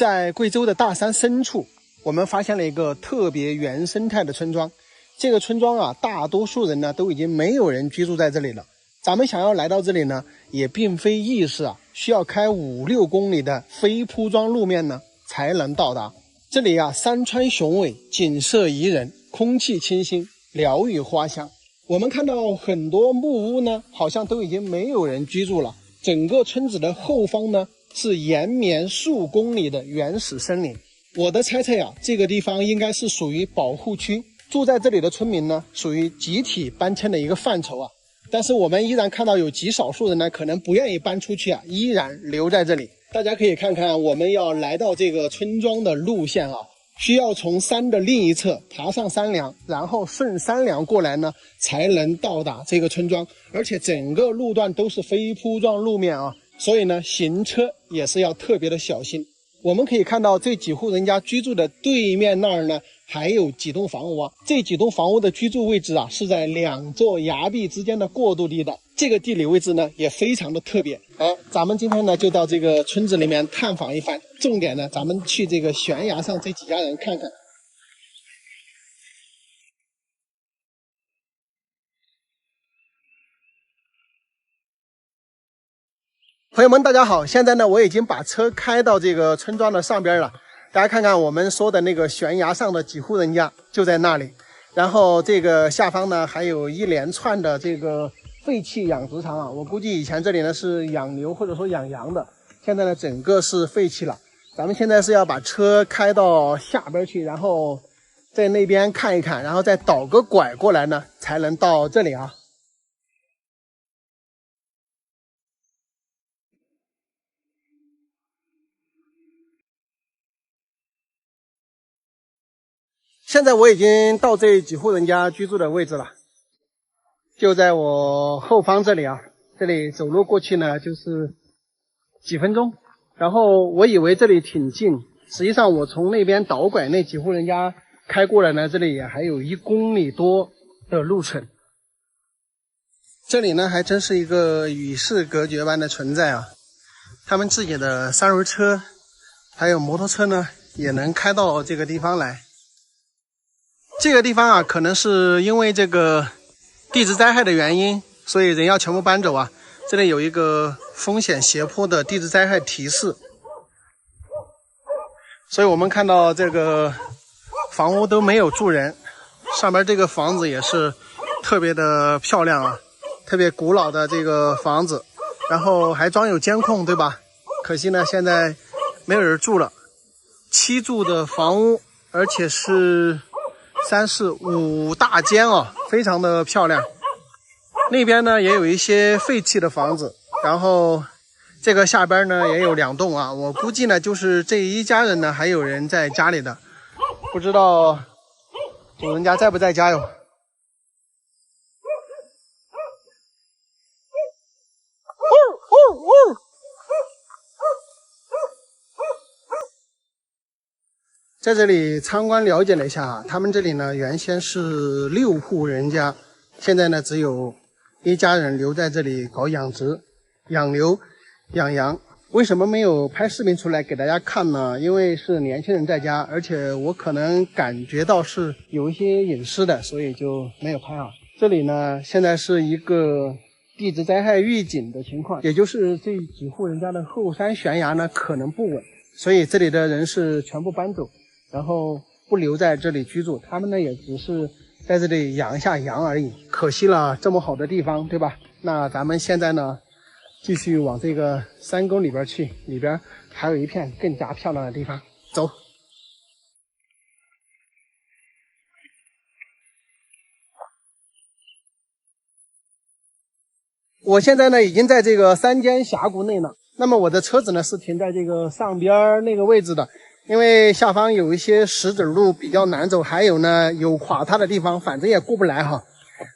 在贵州的大山深处，我们发现了一个特别原生态的村庄。这个村庄啊，大多数人呢都已经没有人居住在这里了。咱们想要来到这里呢，也并非易事啊，需要开5-6公里的非铺装路面呢才能到达。这里啊，山川雄伟，景色宜人，空气清新，鸟语花香。我们看到很多木屋呢，好像都已经没有人居住了。整个村子的后方呢，是延绵数公里的原始森林。我的猜测呀，这个地方应该是属于保护区，住在这里的村民呢，属于集体搬迁的一个范畴啊。但是我们依然看到有极少数人呢，可能不愿意搬出去啊，依然留在这里。大家可以看看我们要来到这个村庄的路线啊，需要从山的另一侧爬上山梁，然后顺山梁过来呢，才能到达这个村庄。而且整个路段都是非铺装路面啊，所以呢，行车也是要特别的小心。我们可以看到这几户人家居住的对面那儿呢，还有几栋房屋啊。这几栋房屋的居住位置啊，是在2座崖壁之间的过渡地带。这个地理位置呢，也非常的特别。咱们今天呢，就到这个村子里面探访一番。重点呢，咱们去这个悬崖上这几家人看看。朋友们，大家好！现在呢，我已经把车开到这个村庄的上边了。大家看看我们说的那个悬崖上的几户人家就在那里。然后这个下方呢，还有一连串的这个废弃养殖场啊。我估计以前这里呢是养牛或者说养羊的，现在呢整个是废弃了。咱们现在是要把车开到下边去，然后在那边看一看，然后再倒个拐过来呢，才能到这里啊。现在我已经到这几户人家居住的位置了，就在我后方这里啊。这里走路过去呢，就是几分钟。然后我以为这里挺近，实际上我从那边倒拐那几户人家开过来呢，这里也还有1公里多的路程。这里呢，还真是一个与世隔绝般的存在啊。他们自己的3轮车还有摩托车呢，也能开到这个地方来。这个地方啊，可能是因为这个地质灾害的原因，所以人要全部搬走啊。这里有一个风险斜坡的地质灾害提示，所以我们看到这个房屋都没有住人，上边这个房子也是特别的漂亮啊，特别古老的这个房子，然后还装有监控，对吧？可惜呢，现在没有人住了。7住的房屋，而且是3、4、5大间啊，非常的漂亮。那边呢也有一些废弃的房子，然后这个下边呢也有2栋啊。我估计呢就是这一家人呢还有人在家里的，不知道主人家在不在家哟。在这里参观了解了一下，他们这里呢原先是6户人家，现在呢只有1家人留在这里搞养殖、养牛、养羊。为什么没有拍视频出来给大家看呢？因为是年轻人在家，而且我可能感觉到是有一些隐私的，所以就没有拍啊。这里呢现在是一个地质灾害预警的情况，也就是这几户人家的后山悬崖呢可能不稳，所以这里的人是全部搬走，然后不留在这里居住。他们呢也只是在这里养一下羊而已，可惜了这么好的地方，对吧？那咱们现在呢继续往这个山沟里边去，里边还有一片更加漂亮的地方，走。我现在呢已经在这个山间峡谷内了，那么我的车子呢是停在这个上边那个位置的，因为下方有一些石子路比较难走，还有呢有垮塌的地方，反正也过不来哈，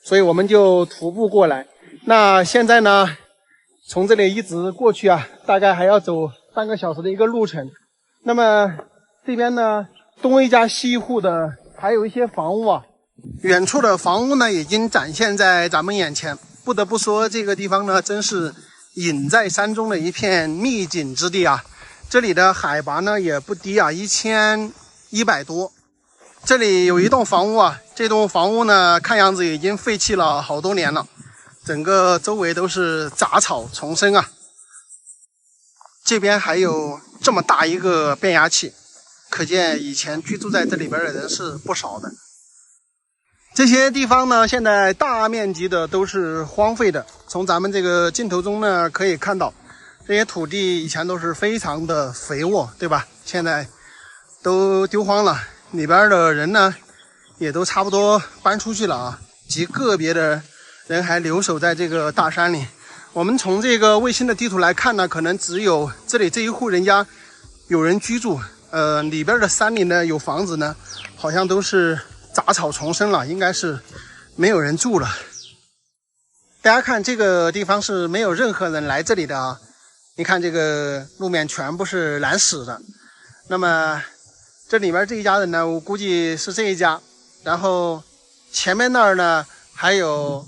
所以我们就徒步过来。那现在呢从这里一直过去啊，大概还要走半个小时的一个路程。那么这边呢东一家西一户的还有一些房屋啊，远处的房屋呢已经展现在咱们眼前。不得不说，这个地方呢真是隐在山中的一片秘境之地啊。这里的海拔呢也不低啊，1100多。这里有一栋房屋啊，这栋房屋呢看样子已经废弃了好多年了，整个周围都是杂草丛生啊。这边还有这么大一个变压器，可见以前居住在这里边的人是不少的。这些地方呢，现在大面积的都是荒废的。从咱们这个镜头中呢，可以看到，这些土地以前都是非常的肥沃，对吧？现在都丢荒了，里边的人呢，也都差不多搬出去了啊。极个别的人还留守在这个大山里。我们从这个卫星的地图来看呢，可能只有这里这一户人家有人居住。里边的山里呢，有房子呢，好像都是杂草丛生了，应该是没有人住了。大家看这个地方是没有任何人来这里的啊，你看这个路面全部是蓝屎的。那么这里面这一家人呢，我估计是这一家，然后前面那儿呢还有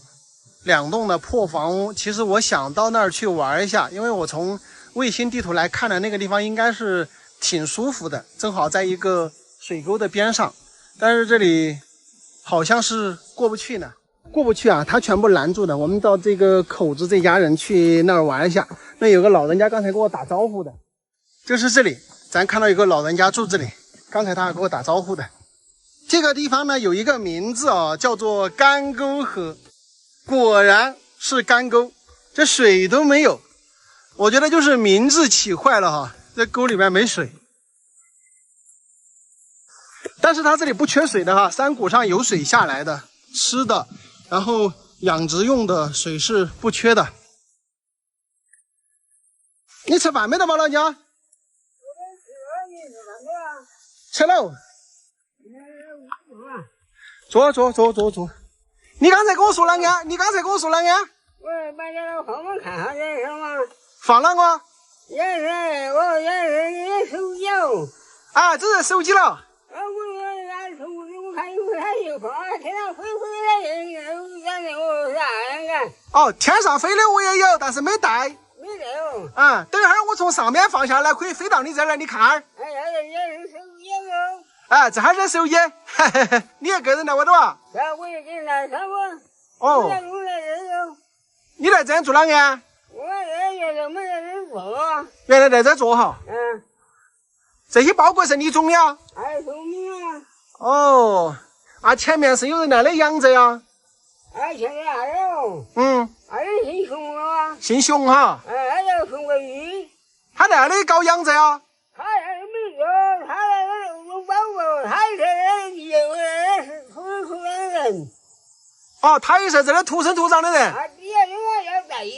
2栋的破房屋。其实我想到那儿去玩一下，因为我从卫星地图来看的那个地方应该是挺舒服的，正好在一个水沟的边上，但是这里好像是过不去呢。过不去啊，它全部拦住的。我们到这个口子这家人去那儿玩一下。那有个老人家刚才给我打招呼的，就是这里，咱看到有个老人家住这里，刚才他还给我打招呼的。这个地方呢有一个名字啊，叫做干沟河，果然是干沟，这水都没有。我觉得就是名字起坏了哈，这沟里面没水。但是它这里不缺水的哈，山谷上有水下来的，吃的，然后养殖用的水是不缺的。你吃饭没得吗，老娘？吃了。坐。你刚才跟我说啷个？我把这个房门看下去是吗？放啷个？也是手机哦。啊，这是手机了。我看有啥有风，天上飞的有啥那个？哦，天上飞的我也有，但是没带。没得哦。啊，等一会儿我从上面放下来，可以飞到你这儿来，你看。哎呀，也是手机哦。哎，这还是手机，你一个人来我的哇？我一个人来上我。哦。你来这样做啷个？我原来没在这做。原来在这做哈。嗯。这些包裹是你种的啊？哎，种的啊。哦，啊，前面是有人来的养着呀？哎，现在还有。还有姓熊了。姓熊哈？哎，还有熊个鱼。他在那里搞养着呀？他那里没有，他那个有包裹，他是土生土长的人。哦，他也是这里土生土长的人。他底下人家要在养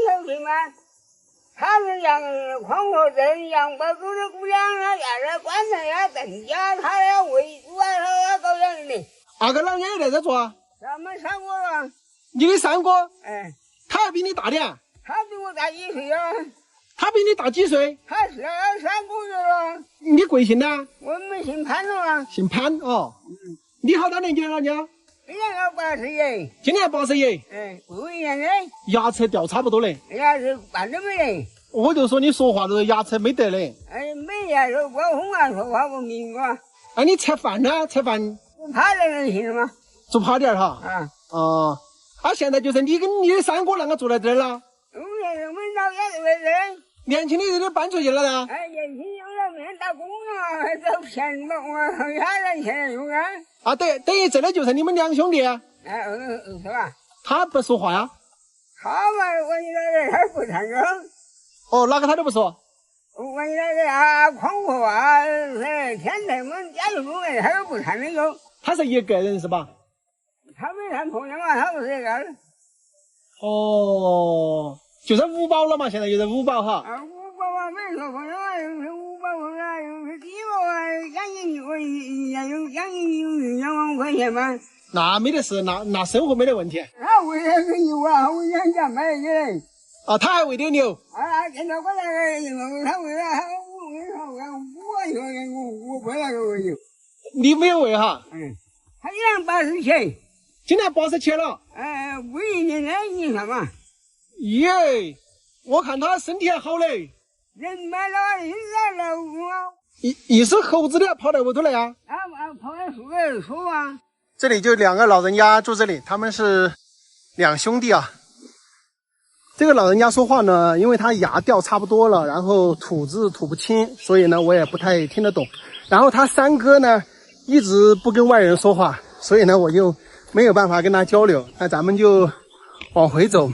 小熊嘛，他是养黄河镇杨八沟的姑娘，他在这棺材呀、邓家，他要喂猪啊，他要搞养的。二哥老娘也在这做啊？咱们三个了。你的三哥？哎。他还比你大点？他比我大几岁啊？他比你大几岁？他是3个月了。你贵姓呢？我们姓潘了啊。姓潘哦。你好大年纪了，老娘？今年要80岁。今年80岁。哎，不一样的。牙齿掉差不多嘞。牙齿半都没得。我就说你说话都牙齿没得嘞。哎，没牙说刮风啊，说话不明啊。哎，你吃饭呢？吃饭。不怕点人行了吗？做趴点哈。啊。哦。啊，现在就是你跟你的三哥啷个坐在这儿了？我们老家都在这儿。年轻的人都搬出去了呢。哎，年轻有点没人打工啊，还找钱嘛，我家人现在有啊。啊，等于这里就是你们2兄弟。哎，是吧？他不说话呀？他嘛，我一来他不参加。哦，哪个他都不说。我一来啊，匡和啊，天台们家里工人他都不参那个。他是一个人是吧？他没谈朋友嘛，他不是一个人。哦，就是五保了嘛，现在就是五保哈。啊，五保啊，没说朋友啊，又是五保啊，又是低保啊，养你有2万块钱嘛。那没得事，那生活没得问题。他为了个牛啊，我养家买起来。啊，他还喂点牛。啊，现在我那个，他为了我不那个喂牛。你没有喂哈？他187。今年87了。不一年的，你看嘛。耶，我看他身体还好嘞。人买了人来了我。你是猴子的跑到屋头来呀？跑到树里说啊。这里就2个老人家住这里，他们是2兄弟啊。这个老人家说话呢，因为他牙掉差不多了，然后吐字吐不清，所以呢我也不太听得懂。然后他3哥呢一直不跟外人说话，所以呢我就没有办法跟他交流。那咱们就往回走，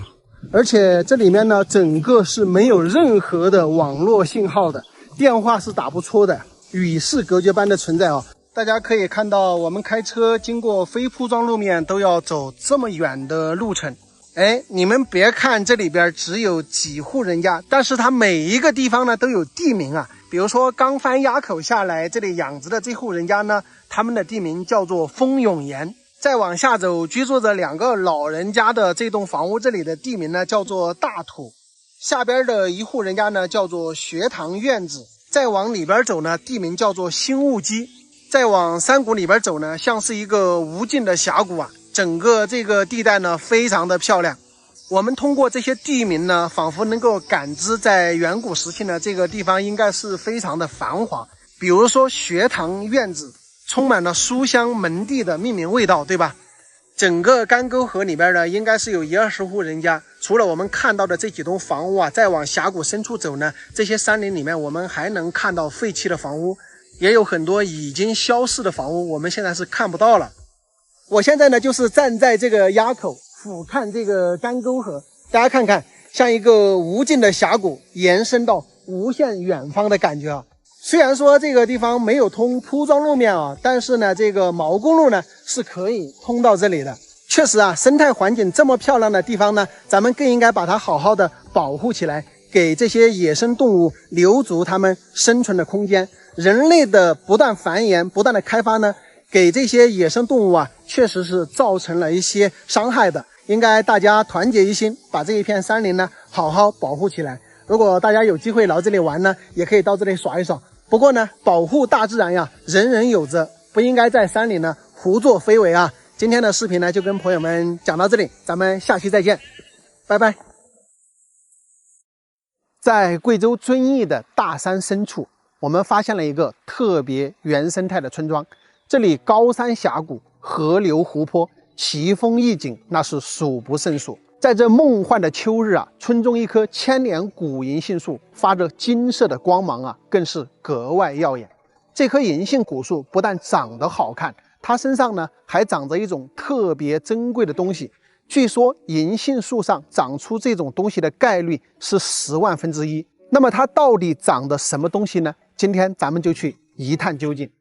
而且这里面呢整个是没有任何的网络信号的，电话是打不出的，与世隔绝般的存在啊。大家可以看到，我们开车经过非铺装路面都要走这么远的路程。哎，你们别看这里边只有几户人家，但是它每一个地方呢都有地名啊。比如说刚翻垭口下来这里养殖的这户人家呢，他们的地名叫做丰永岩。再往下走，居住着2个老人家的这栋房屋，这里的地名呢叫做大土。下边的一户人家呢叫做学堂院子。再往里边走呢，地名叫做新雾基。再往山谷里边走呢，像是一个无尽的峡谷啊。整个这个地带呢非常的漂亮。我们通过这些地名呢，仿佛能够感知在远古时期呢，这个地方应该是非常的繁华。比如说学堂院子，充满了书香门第的命名味道，对吧？整个干沟河里边呢，应该是有10-20户人家。除了我们看到的这几栋房屋啊，再往峡谷深处走呢，这些山林里面我们还能看到废弃的房屋，也有很多已经消逝的房屋，我们现在是看不到了。我现在呢就是站在这个垭口俯瞰这个干沟河，大家看看，像一个无尽的峡谷延伸到无限远方的感觉啊。虽然说这个地方没有通铺装路面啊，但是呢这个毛公路呢是可以通到这里的。确实啊，生态环境这么漂亮的地方呢，咱们更应该把它好好的保护起来，给这些野生动物留足它们生存的空间。人类的不断繁衍不断的开发呢，给这些野生动物啊确实是造成了一些伤害的。应该大家团结一心，把这一片山林呢好好保护起来。如果大家有机会来这里玩呢，也可以到这里耍一耍。不过呢，保护大自然呀，人人有责，不应该在山里呢胡作非为啊。今天的视频呢就跟朋友们讲到这里，咱们下期再见，拜拜。在贵州遵义的大山深处，我们发现了一个特别原生态的村庄。这里高山峡谷、河流湖泊、奇峰异景，那是数不胜数。在这梦幻的秋日啊，村中一棵千年古银杏树发着金色的光芒啊，更是格外耀眼。这棵银杏古树不但长得好看，它身上呢还长着一种特别珍贵的东西。据说银杏树上长出这种东西的概率是10万分之1。那么它到底长的什么东西呢？今天咱们就去一探究竟。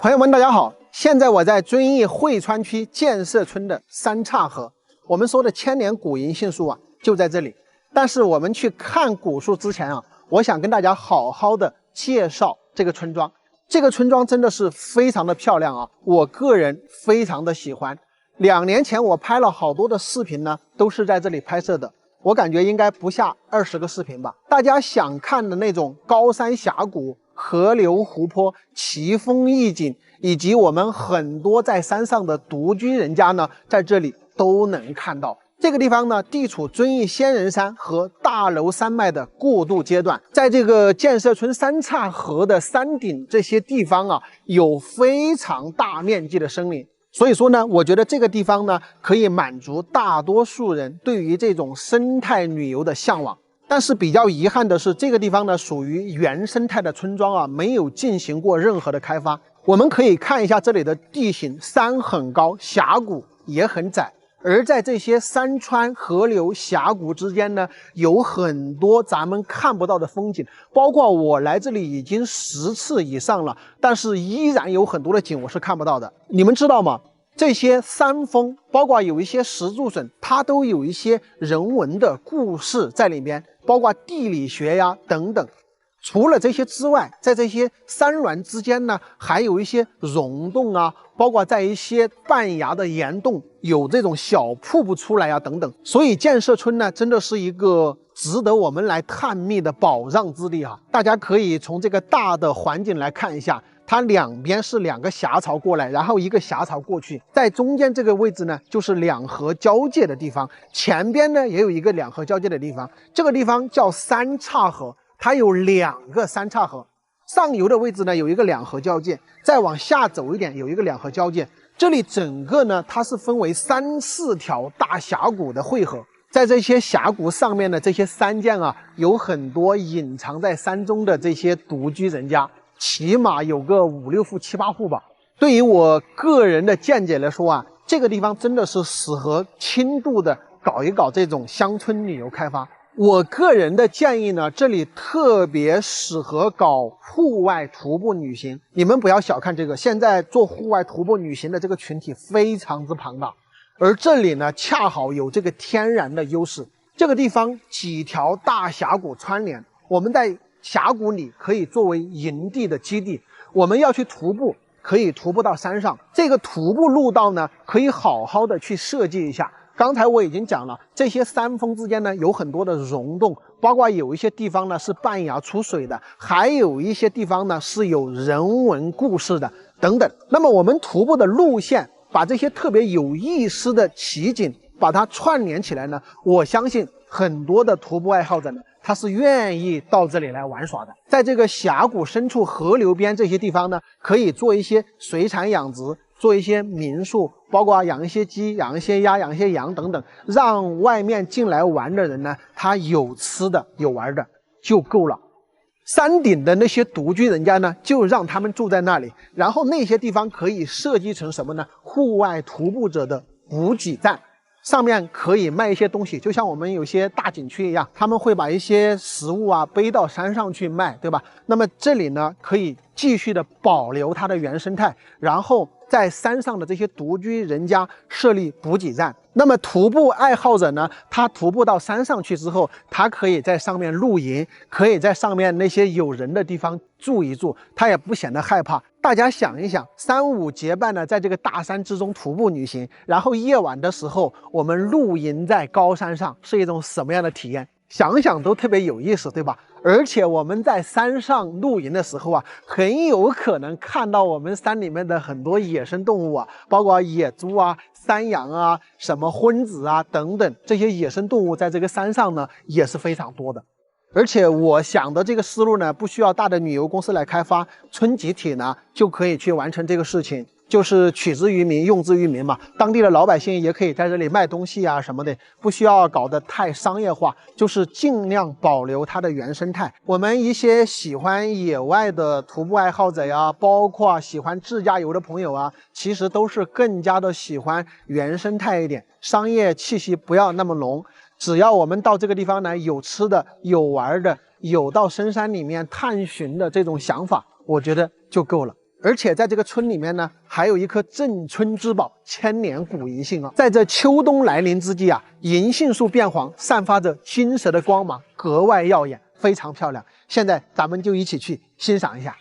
朋友们大家好，现在我在遵义汇川区建设村的三岔河。我们说的千年古银杏树啊就在这里。但是我们去看古树之前啊，我想跟大家好好的介绍这个村庄。这个村庄真的是非常的漂亮啊，我个人非常的喜欢。2年前我拍了好多的视频呢，都是在这里拍摄的，我感觉应该不下20个视频吧。大家想看的那种高山峡谷、河流湖泊、奇峰异景，以及我们很多在山上的独居人家呢，在这里都能看到。这个地方呢，地处遵义仙人山和大娄山脉的过渡阶段，在这个建设村三岔河的山顶这些地方啊，有非常大面积的森林。所以说呢，我觉得这个地方呢，可以满足大多数人对于这种生态旅游的向往。但是比较遗憾的是，这个地方呢属于原生态的村庄啊，没有进行过任何的开发。我们可以看一下这里的地形，山很高，峡谷也很窄。而在这些山川、河流、峡谷之间呢，有很多咱们看不到的风景，包括我来这里已经10次以上了，但是依然有很多的景我是看不到的。你们知道吗？这些山峰，包括有一些石柱笋，它都有一些人文的故事在里面，包括地理学呀等等。除了这些之外，在这些山峦之间呢，还有一些溶洞啊，包括在一些半崖的岩洞有这种小瀑布出来啊等等。所以建设村呢，真的是一个值得我们来探秘的宝藏之地啊！大家可以从这个大的环境来看一下，它两边是2个峡槽过来，然后一个峡槽过去，在中间这个位置呢，就是2河交界的地方，前边呢也有一个2河交界的地方，这个地方叫三岔河，它有2个三岔河。上游的位置呢有一个2河交界，再往下走一点有一个2河交界。这里整个呢它是分为3、4条大峡谷的汇合，在这些峡谷上面的这些山涧啊，有很多隐藏在山中的这些独居人家，起码有个5、6户、7、8户吧。对于我个人的见解来说啊，这个地方真的是适合轻度的搞一搞这种乡村旅游开发。我个人的建议呢，这里特别适合搞户外徒步旅行。你们不要小看这个，现在做户外徒步旅行的这个群体非常之庞大，而这里呢，恰好有这个天然的优势。这个地方几条大峡谷串联，我们在峡谷里可以作为营地的基地。我们要去徒步，可以徒步到山上。这个徒步路道呢，可以好好的去设计一下。刚才我已经讲了，这些山峰之间呢有很多的溶洞，包括有一些地方呢是半崖出水的，还有一些地方呢是有人文故事的等等。那么我们徒步的路线，把这些特别有意思的奇景把它串联起来呢，我相信很多的徒步爱好者呢，他是愿意到这里来玩耍的。在这个峡谷深处、河流边这些地方呢，可以做一些水产养殖，做一些民宿，包括养一些鸡、养一些鸭、养一些羊等等，让外面进来玩的人呢，他有吃的有玩的就够了。山顶的那些独居人家呢，就让他们住在那里，然后那些地方可以设计成什么呢？户外徒步者的补给站，上面可以卖一些东西，就像我们有些大景区一样，他们会把一些食物啊背到山上去卖，对吧？那么这里呢，可以继续的保留它的原生态，然后在山上的这些独居人家设立补给站。那么徒步爱好者呢，他徒步到山上去之后，他可以在上面露营，可以在上面那些有人的地方住一住，他也不显得害怕。大家想一想，3、5结伴呢，在这个大山之中徒步旅行，然后夜晚的时候我们露营在高山上，是一种什么样的体验？想想都特别有意思，对吧？而且我们在山上露营的时候啊，很有可能看到我们山里面的很多野生动物啊，包括野猪啊、山羊啊、什么昏子啊等等，这些野生动物在这个山上呢也是非常多的。而且我想的这个思路呢，不需要大的旅游公司来开发，村集体呢就可以去完成这个事情。就是取之于民，用之于民嘛。当地的老百姓也可以在这里卖东西啊什么的，不需要搞得太商业化，就是尽量保留它的原生态。我们一些喜欢野外的徒步爱好者呀，包括喜欢自驾游的朋友啊，其实都是更加的喜欢原生态一点，商业气息不要那么浓。只要我们到这个地方来，有吃的，有玩的，有到深山里面探寻的这种想法，我觉得就够了。而且在这个村里面呢，还有一棵镇村之宝千年古银杏啊，在这秋冬来临之际啊，银杏树变黄，散发着金色的光芒，格外耀眼，非常漂亮。现在咱们就一起去欣赏一下。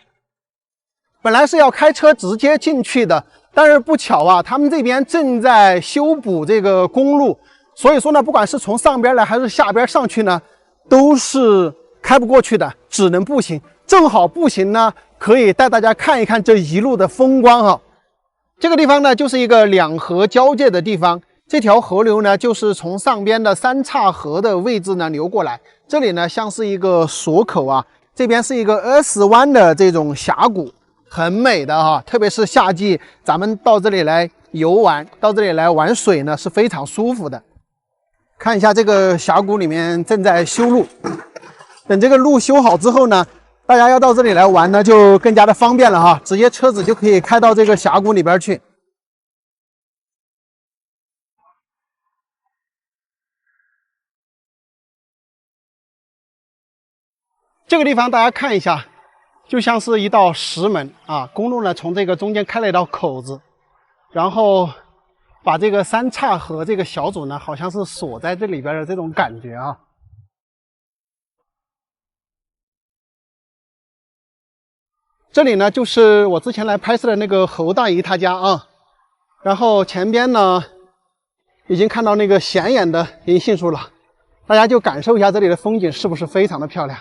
本来是要开车直接进去的，但是不巧啊，他们这边正在修补这个公路，所以说呢，不管是从上边来还是下边上去呢，都是开不过去的，只能步行。正好步行呢，可以带大家看一看这一路的风光哈。这个地方呢，就是一个2河交界的地方。这条河流呢，就是从上边的三岔河的位置呢流过来。这里呢，像是一个锁口啊，这边是一个20湾的这种峡谷，很美的哈。特别是夏季，咱们到这里来游玩，到这里来玩水呢，是非常舒服的。看一下这个峡谷里面正在修路，等这个路修好之后呢，大家要到这里来玩呢，就更加的方便了哈，直接车子就可以开到这个峡谷里边去。这个地方大家看一下，就像是一道石门啊，公路呢从这个中间开了一道口子，然后把这个三岔河这个小组呢，好像是锁在这里边的这种感觉啊。这里呢，就是我之前来拍摄的那个侯大姨她家啊，然后前边呢，已经看到那个显眼的银杏树了，大家就感受一下这里的风景是不是非常的漂亮。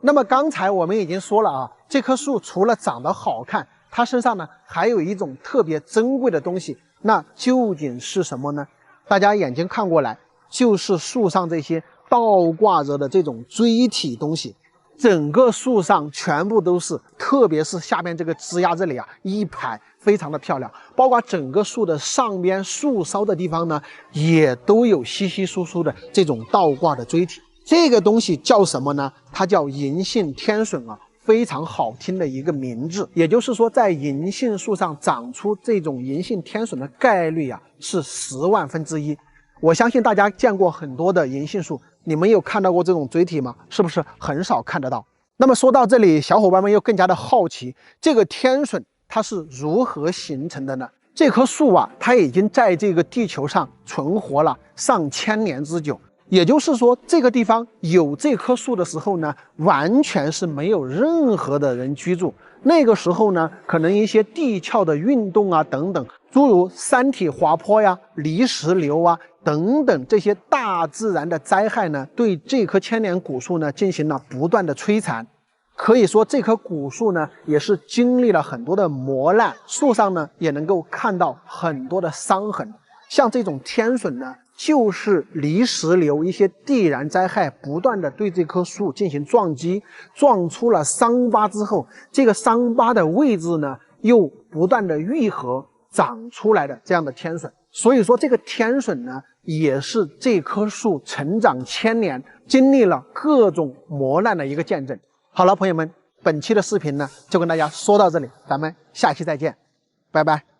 那么刚才我们已经说了啊，这棵树除了长得好看，它身上呢还有一种特别珍贵的东西，那究竟是什么呢？大家眼睛看过来，就是树上这些倒挂着的这种锥体东西。整个树上全部都是，特别是下边这个枝丫这里啊，一排非常的漂亮，包括整个树的上边树梢的地方呢，也都有稀稀疏疏的这种倒挂的锥体。这个东西叫什么呢？它叫银杏天笋啊，非常好听的一个名字。也就是说，在银杏树上长出这种银杏天笋的概率啊，是10万分之一。我相信大家见过很多的银杏树，你们有看到过这种锥体吗？是不是很少看得到？那么说到这里，小伙伴们又更加的好奇，这个天笋它是如何形成的呢？这棵树啊，它已经在这个地球上存活了上千年之久。也就是说，这个地方有这棵树的时候呢，完全是没有任何的人居住。那个时候呢，可能一些地壳的运动啊等等，诸如山体滑坡呀、泥石流啊等等这些大自然的灾害呢，对这棵千年古树呢进行了不断的摧残。可以说，这棵古树呢也是经历了很多的磨难，树上呢也能够看到很多的伤痕。像这种天笋呢，就是泥石流一些地燃灾害不断的对这棵树进行撞击，撞出了伤疤之后，这个伤疤的位置呢又不断的愈合长出来的这样的天笋。所以说，这个天笋呢也是这棵树成长千年经历了各种磨难的一个见证。好了，朋友们，本期的视频呢就跟大家说到这里，咱们下期再见，拜拜。